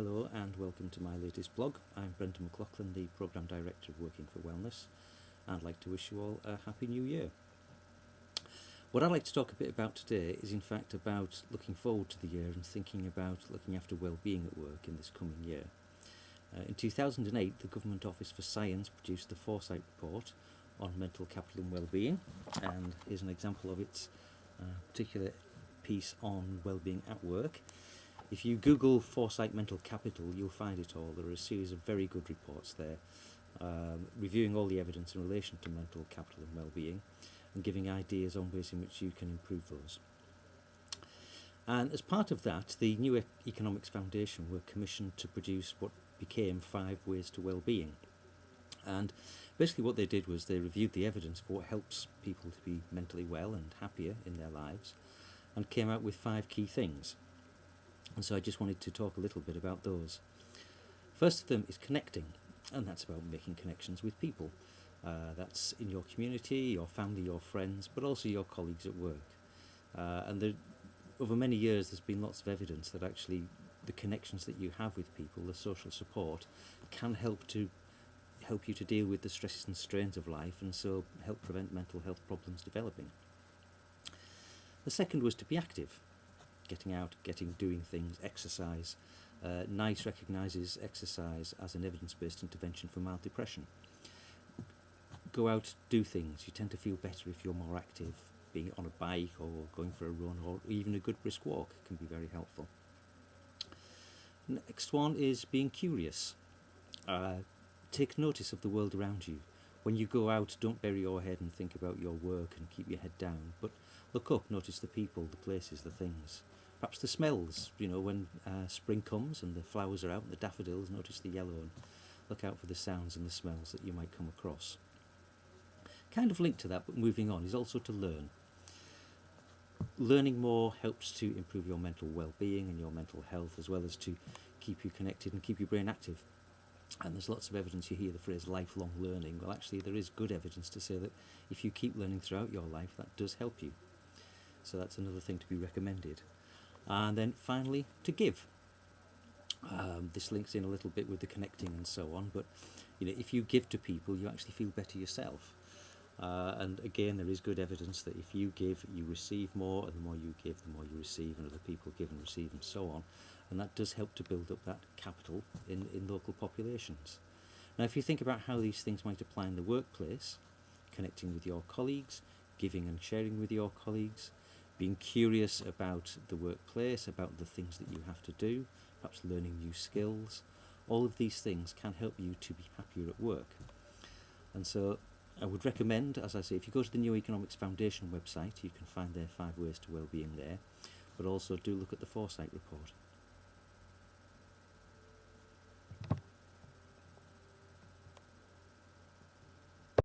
Hello and welcome to my latest blog. I'm Brendan McLaughlin, the Programme Director of Working for Wellness, and I'd like to wish you all a Happy New Year. What I'd like to talk a bit about today is in fact about looking forward to the year and thinking about looking after well-being at work in this coming year. In 2008, the Government Office for Science produced the Foresight Report on mental capital and well-being, and here's an example of its particular piece on well-being at work. If you Google Foresight Mental Capital, you'll find it all. There are a series of very good reports there, reviewing all the evidence in relation to mental capital and well-being and giving ideas on ways in which you can improve those. And as part of that, the New Economics Foundation were commissioned to produce what became 5 Ways to Well-being. And basically what they did was they reviewed the evidence for what helps people to be mentally well and happier in their lives and came out with 5 key things. And so I just wanted to talk a little bit about those. First of them is connecting, and that's about making connections with people. That's in your community, your family, your friends, but also your colleagues at work. Over many years there's been lots of evidence that actually the connections that you have with people, the social support, can help you to deal with the stresses and strains of life, and so help prevent mental health problems developing. The second was to be active. Getting out, doing things, exercise. NICE recognises exercise as an evidence-based intervention for mild depression. Go out, do things. You tend to feel better if you're more active. Being on a bike or going for a run or even a good brisk walk can be very helpful. Next one is being curious. Take notice of the world around you. When you go out, don't bury your head and think about your work and keep your head down, but look up, notice the people, the places, the things. Perhaps the smells, when spring comes and the flowers are out and the daffodils, notice the yellow and look out for the sounds and the smells that you might come across. Kind of linked to that, but moving on, is also to learn. Learning more helps to improve your mental well-being and your mental health, as well as to keep you connected and keep your brain active. And there's lots of evidence. You hear the phrase lifelong learning. Well, actually there is good evidence to say that if you keep learning throughout your life, that does help you. So that's another thing to be recommended. And then finally, to give. This links in a little bit with the connecting and so on, but if you give to people, you actually feel better yourself. And again, there is good evidence that if you give, you receive more, and the more you give, the more you receive, and other people give and receive, and so on. And that does help to build up that capital in local populations. Now, if you think about how these things might apply in the workplace, connecting with your colleagues, giving and sharing with your colleagues, being curious about the workplace, about the things that you have to do, perhaps learning new skills, all of these things can help you to be happier at work. And so I would recommend, as I say, if you go to the New Economics Foundation website, you can find their 5 Ways to Wellbeing there, but also do look at the Foresight report.